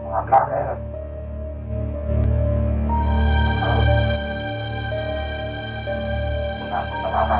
mga vlogger. Mga pagkabata.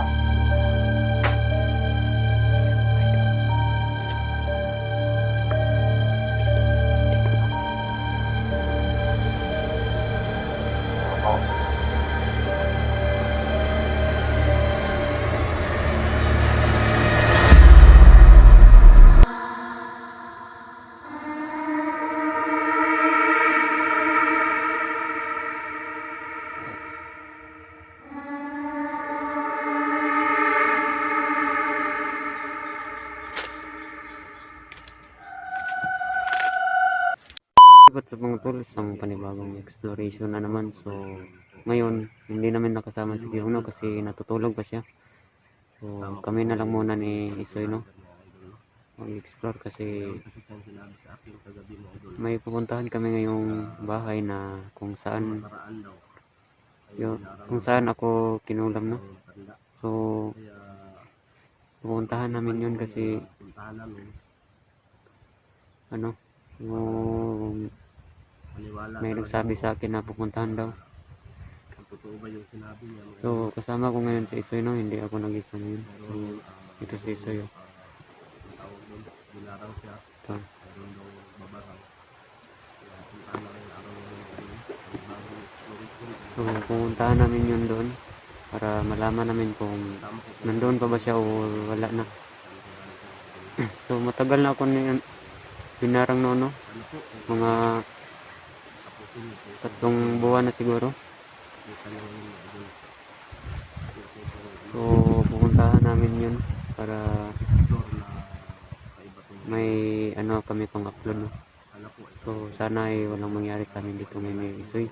Dapat sa mga tools ang panibagong exploration na naman. So ngayon hindi namin nakasama si Giuno kasi natutulog pa siya. So kami na lang muna ni Isoy no mag-explore kasi may pupuntahan kami ngayong bahay na kung saan ako kinulam no. So pupuntahan namin yun kasi ano yung may nagsabi sa akin na pupuntahan daw. So kasama ko ngayon si Isoy no, hindi ako nag-isa ngayon. So, ito si Isoy oh. Ito. So pupuntahan namin yun doon para malaman namin kung nandoon pa ba siya o wala na. So matagal na ako binarang noon no, mga 3 buwan na siguro. So pupuntahan namin yun para may ano kami pang upload no. So sana ay walang mangyari sa amin dito ngayon ni Isoy.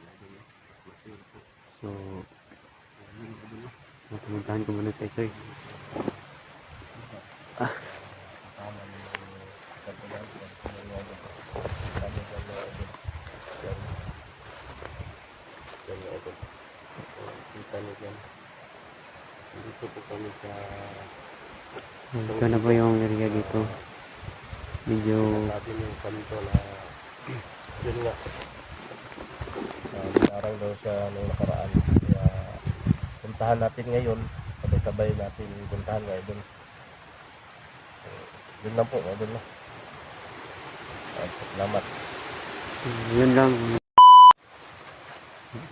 So pupuntahan ko muna sa Isoy. Dito po kami sa ito na po yung area dito. Medyo sabi niyo santo na yun nga araw daw siya nung nakaraan, kaya puntahan natin ngayon, sabay natin puntahan ngayon doon. Yun lang po, doon na. Salamat. yun lang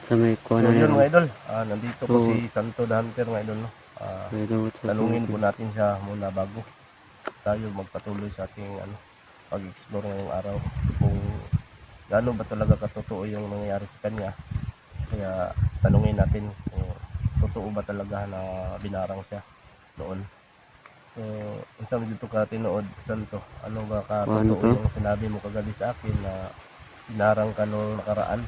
sa may So kuha na yun yun. mga idol, nandito po So, si Santo the Hunter mga idol no. Tanungin po natin siya muna bago tayo magpatuloy sa ating pag-explore ngayong araw kung gaano ba talaga katotoo yung nangyayari sa kanya. Kaya tanungin natin kung totoo ba talaga na binarang siya noon. So, unsa man dito ka tinuod Santo? Ano ba ka Ano totoo to? yung sinabi mo kagabi sa akin na binarang ka nung nakaraan?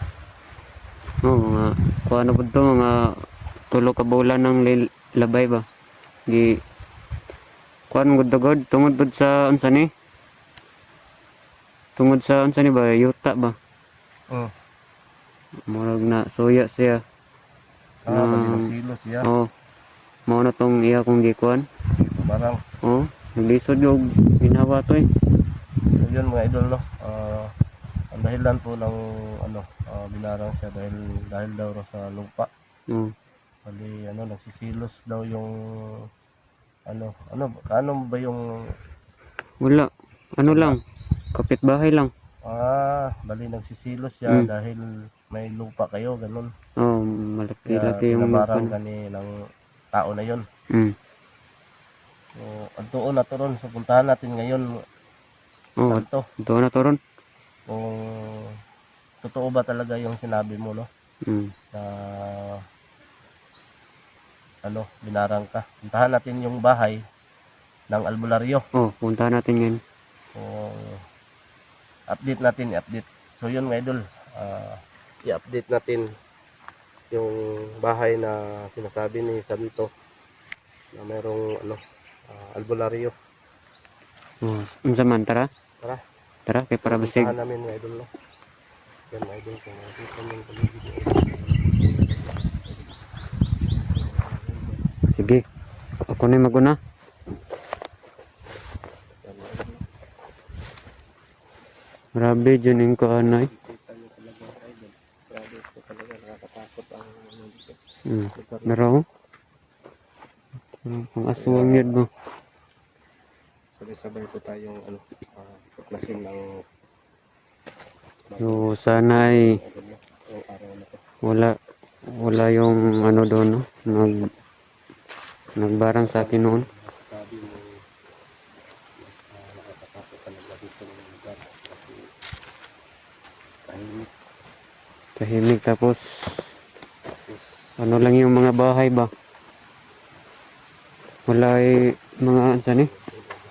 mga kuha na po ito, mga 3 ka bulan ng labay ba. Di kuan gud god tungod pod sa unsa ni? Tungod sa unsa ni ba? Yuta ba? Murag na suya siya. Bali ng silos siya. Oh, mao na tong iya kong gikuan. Barang. Oh, naglisod yung ginawa to eh. So, yun mga idol no. Ang dahilan po ng binarang siya dahil daw raw sa lupa. Oh, Bali nagsisilos daw yung ano ba yung wala. Ano lang, kapitbahay lang. bali nagsisilos siya dahil may lupa kayo, ganun. Oh, Kaya malaki-laki yung binabarang lupa. kani ng tao na yon. So, ang tuon na to ron. So, puntahan natin ngayon, Oh, Santo. doon na to ron. Kung totoo ba talaga yung sinabi mo, no? Na binarang ka. Puntahan natin yung bahay ng albularyo. Oh, puntahan natin yan. Kung i-update. So, yun mga idol. I-update natin yung bahay na sinasabi ni Santo na mayroong albularyo. Oh, unsa man, tara. Tara. Tara, kay para basig. Puntahan namin mga idol, no? Yan mga idol, kung nakikita mo yung paligid niya. Sige. Ako na yung maguna. Yan mga idol. Grabe dyan yung kaanay. Kita niyo talaga idol. Grabe ito talaga nakakatakot ang ano dito. Lugar na Naraw? Ang aswang yun mo. sabay-sabay po tayong ano, tuklasin ng So, sana ay idol no, yung araw na to. wala yung ano doon, no? Nagbarang sa akin noon. Sabi mo, nakakatakot talaga dito ng lugar kasi tahimik. Tahimik tapos ano lang yung mga bahay ba? Wala ay mga saan eh?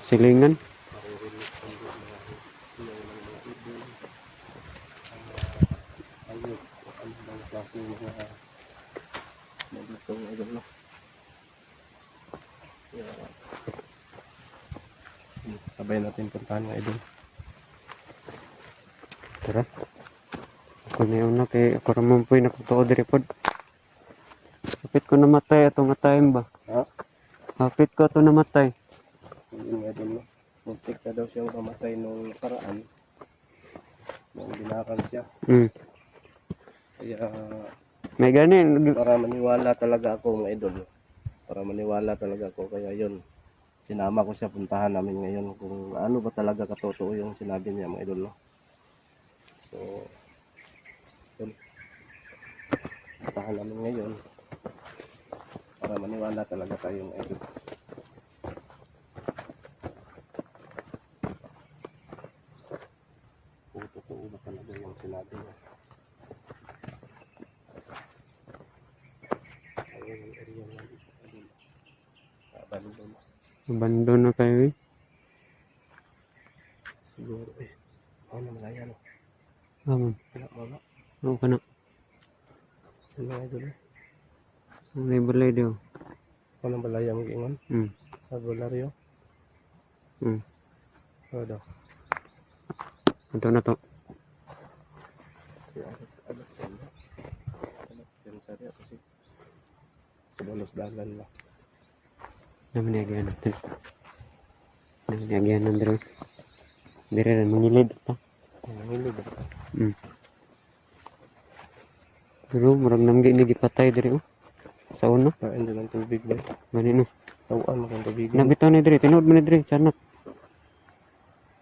Silingan. Ayun, ano bang klase mga nandito ng idol no. Yeah. Sabay natin puntahan ng idol. Tara. Ako na yun na kay ako naman po yung nakutuo diri pod. Kapit ko namatay atong nga time ba? Ha? Kapit ko ito namatay. Yun nga idol no. Muntik na daw siyang mamatay nung nakaraan. Nung binakan siya. Kaya May ganin. para maniwala talaga ako mga idol. Para maniwala talaga ako. Kaya yun. Sinama ko siya puntahan namin ngayon kung ano ba talaga katotoo yung sinabi niya mga idol no. So, yun. Puntahan namin ngayon para maniwala talaga tayo mga idol. Kung totoo ba talaga yung sinabi niya. Ayun yung area nga dito idol. Abandon. Abandon na kayo eh. Siguro ano malaya no. Wala wala. Ano ka na? Ano mga idol Ang may balay daw. Ano balaya mo giingon? Sa Bularyo? O daw. Ito na to. Ano yan sa area kasi subalos dalan lang. Namaniyagyan natin. Namaniyagyan natin. Dire rin mangilid ito. Nangilid ba? Pero murag namgi ni gipatay dire oh. Sa una. Kain din ang tubig ba? Gani no. Tawaan mo kang tubig. Nabitaw ni dire. Tinood mo ni dire. Charnot.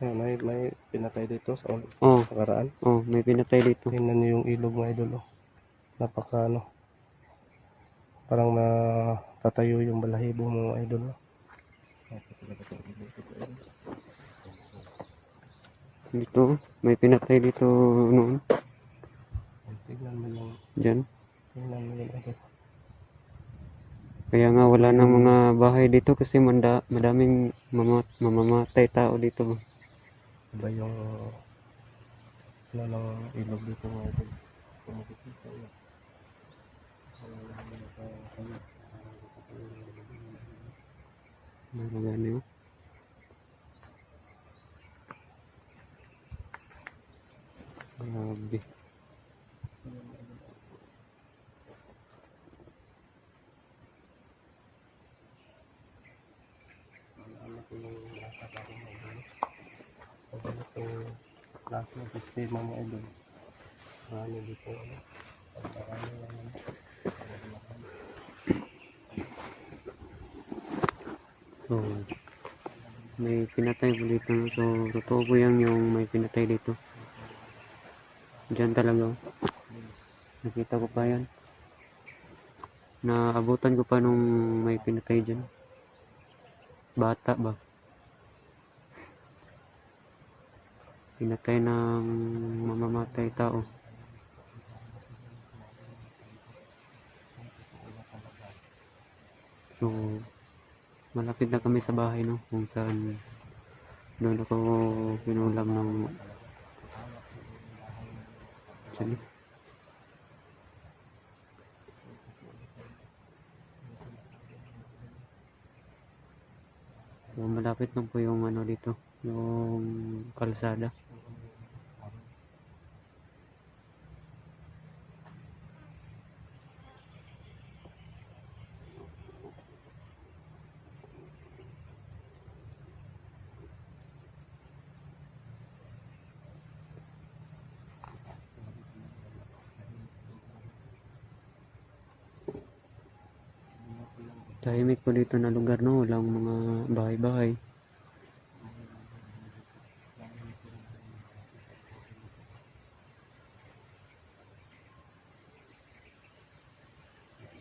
May pinatay dito sa Oh. nakaraan. Oh, may pinatay dito. Tingnan niyo yung ilog mga idol. Oh. Napaka ano. Parang natatayo yung balahibo mga idol. Oh. Dito. May pinatay dito noon. Tingnan mo yung Diyan. tingnan mo yung idol. Kaya nga wala nang mga bahay dito kasi madaming mamamatay tao dito ba. Iba yung ano ng ilog dito mga idol. Kumikita yun. Gani oh. Grabe. Klase ng sistema mo idol. Marami dito ano. Marami lang ano. So, may pinatay po dito. No? So, totoo po yan yung may pinatay dito. Diyan talaga. Oh. Nakita ko pa yan. Naabutan ko pa nung may pinatay dyan. Bata ba? Pinatay ng mamamatay tao. So, malapit na kami sa bahay no, kung saan doon ako pinulam ng actually. So, malapit lang po yung ano dito, yung kalsada. Tahimik po dito na lugar, no? Walang mga bahay-bahay.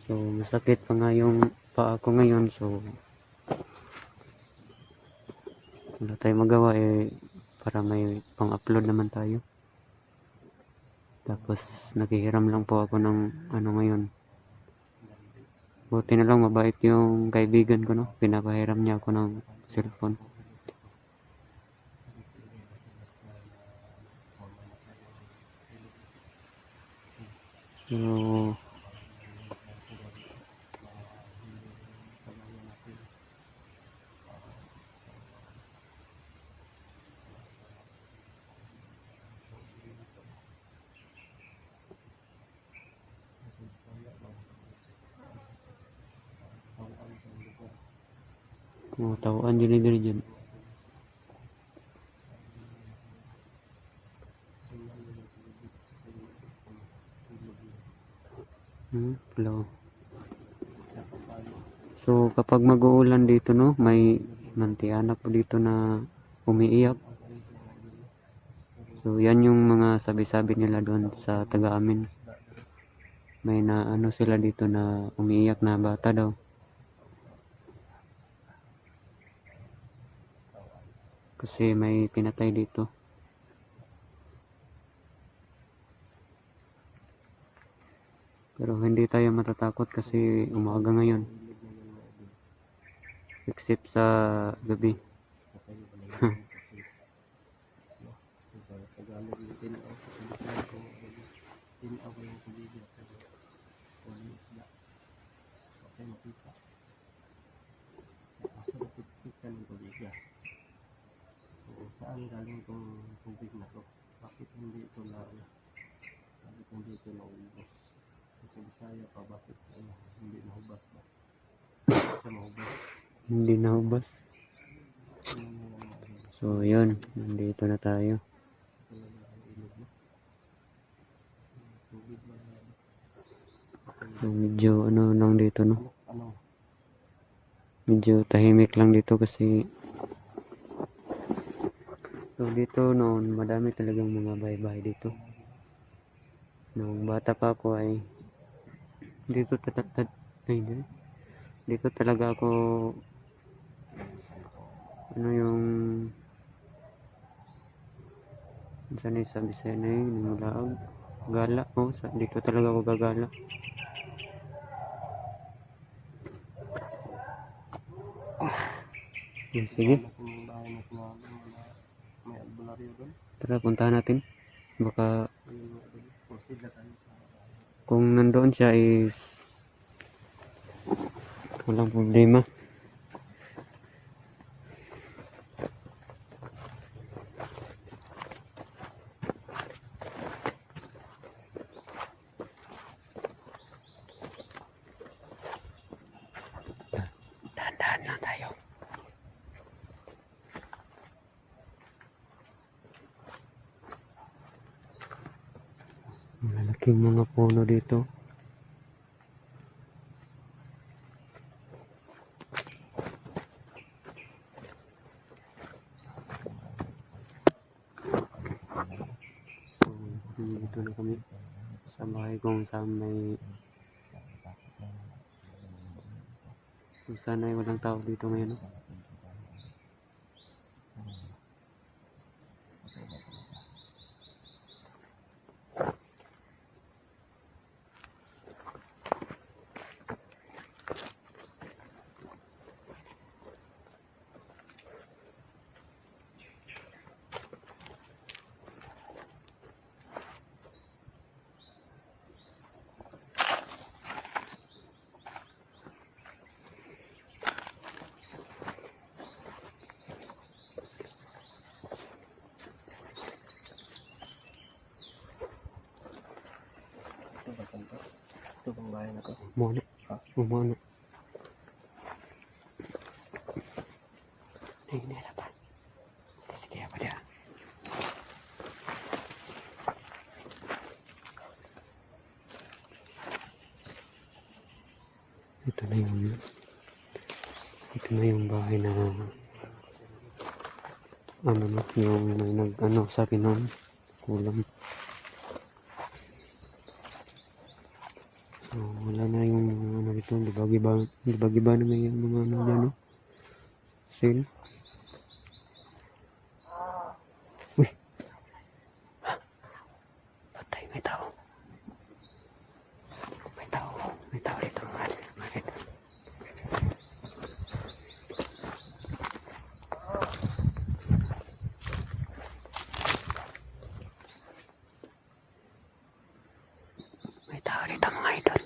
So, masakit pa nga yung paa ko ngayon. So, wala tayong magawa para may pang-upload naman tayo. Tapos, naghihiram lang po ako ng ano ngayon. Buti na lang mabait yung kaibigan ko, no? Pinapahiram niya ako ng cellphone. So, tawaan dyan dyan. Hello. So, kapag mag-uulan dito, no, may mantianak po dito na umiiyak. So, yan yung mga sabi-sabi nila doon sa taga amin. May na ano sila dito na umiiyak na bata daw. Kasi may pinatay dito. Pero hindi tayo matatakot kasi umaga ngayon. Except sa gabi. Saan galing itong tubig na to? Bakit hindi ito na bakit hindi ito na ubos? Sa Bisaya pa, bakit hindi nahubas ba? Sa mahubas. Hindi naubos. So, yun. Nandito na tayo. So, medyo ano lang dito, no? Medyo tahimik lang dito kasi so dito noon madami talagang mga bahay-bahay dito. Nung bata pa ako ay dito dito talaga ako ano yung sanay sa Bisaya na yun, nangulaog gala, dito talaga ako gagala. Sige, tara puntahan natin, baka kung nandoon siya is walang problema. Dahan-dahan lang tayo. Malaking mga puno dito. Dito na kami sa bahay kong sa may so, sana ay walang tao dito ngayon, no? Ito bang bahay na to? Muna. Muna. Ay, hindi na pa. Sige ako dia. Ito na yung Ito na yung bahay na ano na, yung may nag ano sa akin noon, kulang. So, wala na yung ano dito, giba na may yung mga ano dyan, no? Sale. Uy! Patay, may tao. May tao. May tao dito, mga kapatid. May tao dito, mga idol.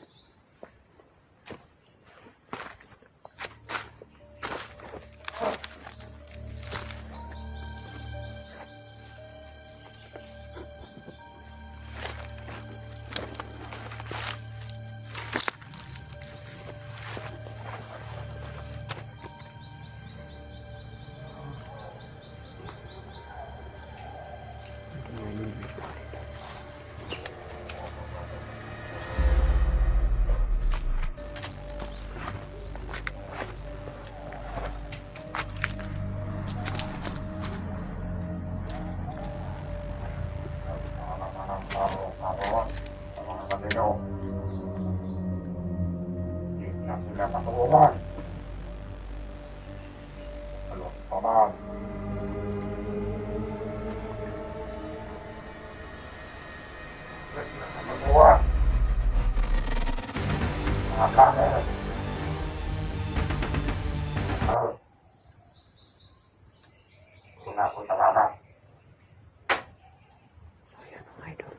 Ayan, mga idol.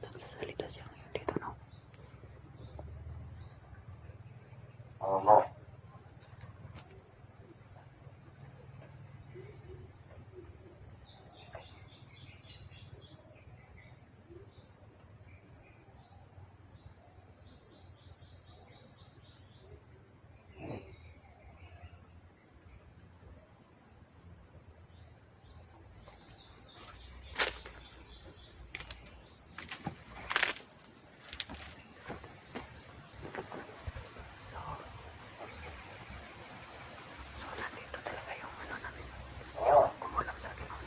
Nagsasalita siya ngayon dito, no? So, nandito talaga yung ano namin. Yung kumulam sa akin, no?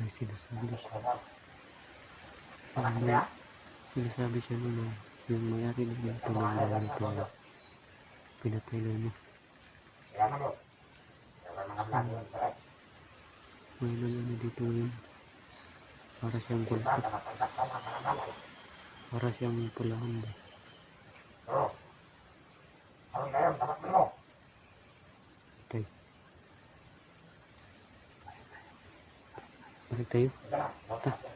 May sinasabi siya. May sinasabi siya nun, yung mayari na dito ng mga nito, pinatay na niya. May ano dito yun. Para siyang kulpot. Para siyang pulahan ba. Patay. Balik tayo. Ta.